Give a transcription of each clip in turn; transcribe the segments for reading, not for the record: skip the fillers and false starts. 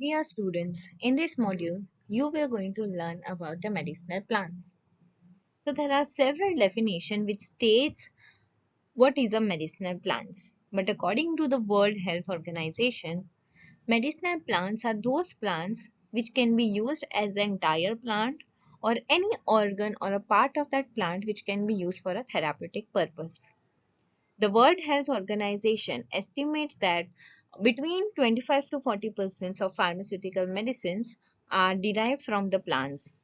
Dear students, in this module, you will going to learn about the medicinal plants. So there are several definitions which states what is a medicinal plants. But according to the World Health Organization, medicinal plants are those plants which can be used as an entire plant or any organ or a part of that plant which can be used for a therapeutic purpose. The World Health Organization estimates that between 25 to 40% of pharmaceutical medicines are derived from the plants.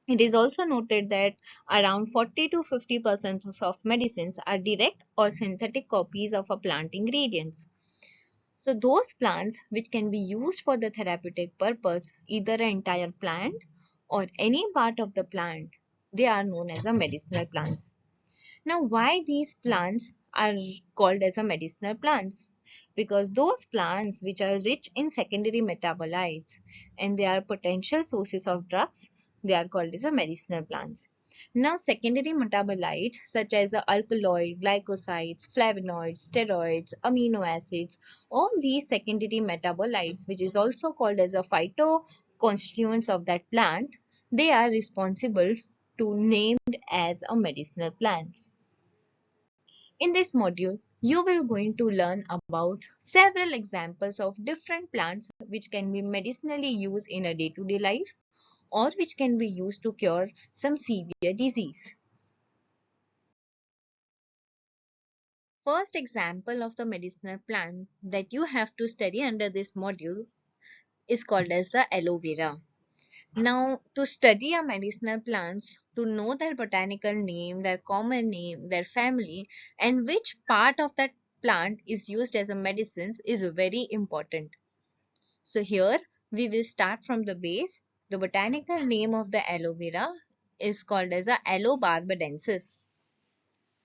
It is also noted that around 40 to 50% of medicines are direct or synthetic copies of a plant ingredients. So those plants which can be used for the therapeutic purpose, either an entire plant or any part of the plant, they are known as a medicinal plants. Now, why these plants are called as a medicinal plants? Because those plants which are rich in secondary metabolites and they are potential sources of drugs, they are called as a medicinal plants. Now, secondary metabolites such as the alkaloid, glycosides, flavonoids, steroids, amino acids, all these secondary metabolites, which is also called as a phytoconstituents of that plant, they are responsible to named as a medicinal plants. In this module, you will going to learn about several examples of different plants which can be medicinally used in a day-to-day life or which can be used to cure some severe disease. First example of the medicinal plant that you have to study under this module is called as the aloe vera. Now, to study a medicinal plants, to know their botanical name, their common name, their family, and which part of that plant is used as a medicine is very important. So here we will start from the base. The botanical name of the aloe vera is called as a aloe barbadensis.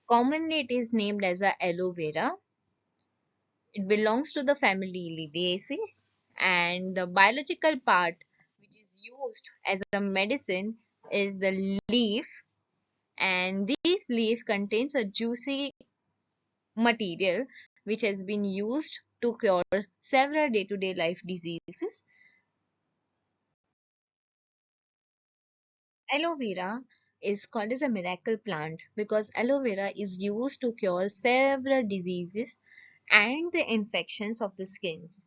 Commonly it is named as a aloe vera. It belongs to the family Liliaceae, and the biological part which is used as a medicine is the leaf, and this leaf contains a juicy material which has been used to cure several day-to-day life diseases. Aloe vera is called as a miracle plant because aloe vera is used to cure several diseases and the infections of the skins.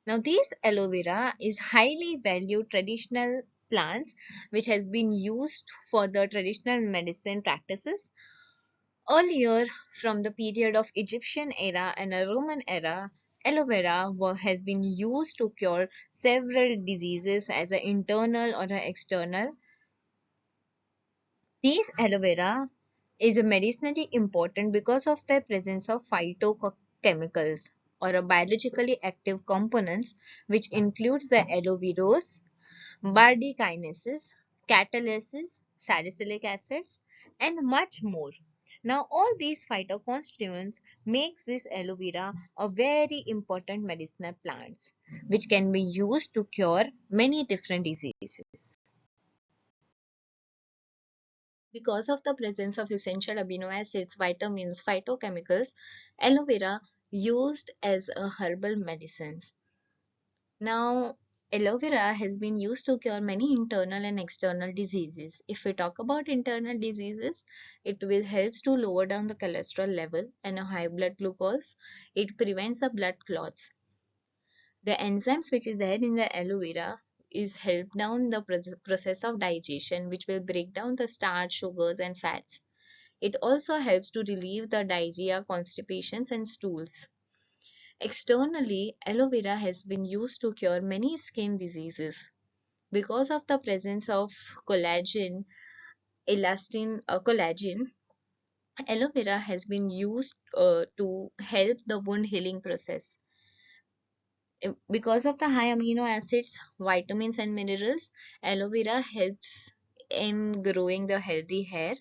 Now, this aloe vera is highly valued traditional plants which has been used for the traditional medicine practices. Earlier, from the period of Egyptian era and a Roman era, aloe vera has been used to cure several diseases as an internal or an external. This aloe vera is medicinally important because of the presence of phytochemicals or a biologically active components which includes the aloe-verose, bradykinases, catalases, salicylic acids, and much more. Now, all these phytoconstituents makes this aloe vera a very important medicinal plants which can be used to cure many different diseases. Because of the presence of essential amino acids, vitamins, phytochemicals, aloe vera used as a herbal medicines. Now, aloe vera has been used to cure many internal and external diseases. If we talk about internal diseases, it will help to lower down the cholesterol level and a high blood glucose. It prevents the blood clots. The enzymes which is there in the aloe vera is help down the process of digestion, which will break down the starch, sugars, and fats. It also helps to relieve the diarrhea, constipations, and stools. Externally, aloe vera has been used to cure many skin diseases. Because of the presence of collagen, collagen, aloe vera has been used to help the wound healing process. Because of the high amino acids, vitamins, and minerals, aloe vera helps in growing the healthy hair.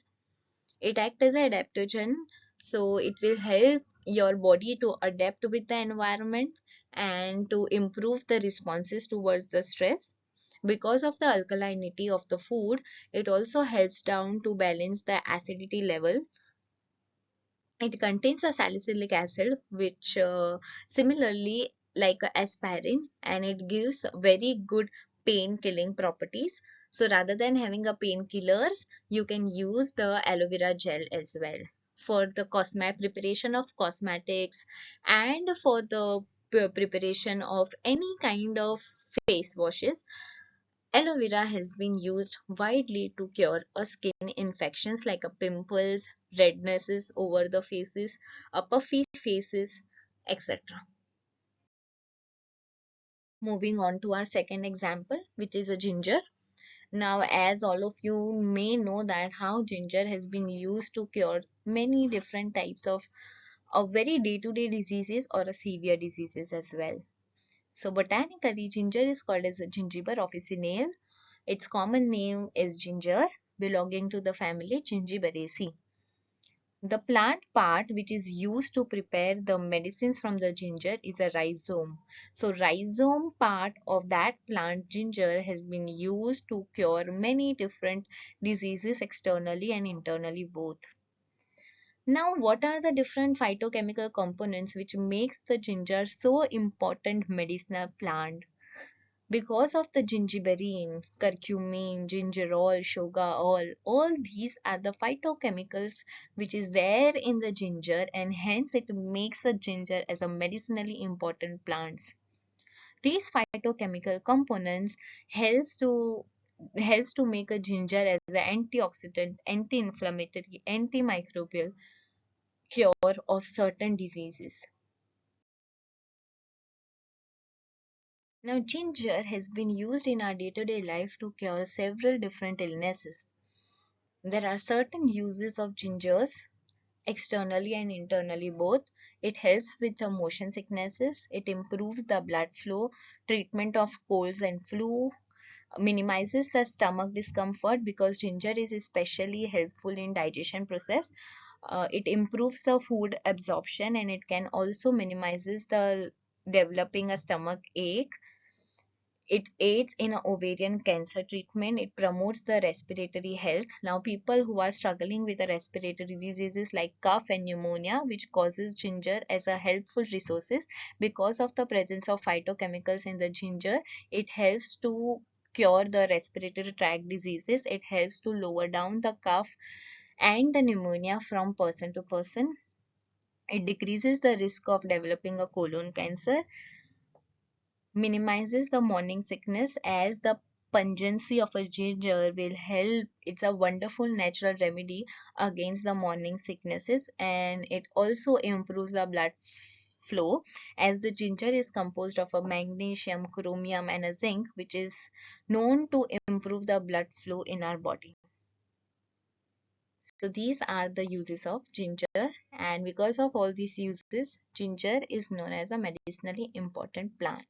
It acts as an adaptogen, so it will help your body to adapt with the environment and to improve the responses towards the stress. Because of the alkalinity of the food, it also helps down to balance the acidity level. It contains a salicylic acid, which similarly like a aspirin, and it gives very good pain killing properties. So rather than having a painkillers, you can use the aloe vera gel as well for the cosmetic preparation of cosmetics, and for the preparation of any kind of face washes. Aloe vera has been used widely to cure a skin infections like a pimples, rednesses over the faces, a puffy faces, etc. Moving on to our second example, which is a ginger. Now, as all of you may know that how ginger has been used to cure many different types of very day-to-day diseases or a severe diseases as well. So botanically, ginger is called as a Gingiber officinale. Its common name is ginger, belonging to the family Gingiberaceae. The plant part which is used to prepare the medicines from the ginger is a rhizome. So rhizome part of that plant ginger has been used to cure many different diseases externally and internally both. Now, what are the different phytochemical components which makes the ginger so important medicinal plant? Because of the gingiberine, curcumin, gingerol, shogaol, all these are the phytochemicals which is there in the ginger, and hence it makes a ginger as a medicinally important plants. These phytochemical components helps to helps to make a ginger as an antioxidant, anti-inflammatory, antimicrobial cure of certain diseases. Now, ginger has been used in our day-to-day life to cure several different illnesses. There are certain uses of gingers externally and internally both. It helps with the motion sicknesses, it improves the blood flow, treatment of colds and flu, minimizes the stomach discomfort because ginger is especially helpful in digestion process. It improves the food absorption, and it can also minimizes the developing a stomach ache. It aids in ovarian cancer treatment. It promotes the respiratory health. Now, people who are struggling with the respiratory diseases like cough and pneumonia, which causes ginger as a helpful resources because of the presence of phytochemicals in the ginger, it helps to cure the respiratory tract diseases. It helps to lower down the cough and the pneumonia from person to person. It decreases the risk of developing a colon cancer, minimizes the morning sickness as the pungency of a ginger will help. It's a wonderful natural remedy against the morning sicknesses, and it also improves the blood flow as the ginger is composed of a magnesium, chromium, and a zinc, which is known to improve the blood flow in our body. So these are the uses of ginger, and because of all these uses, ginger is known as a medicinally important plant.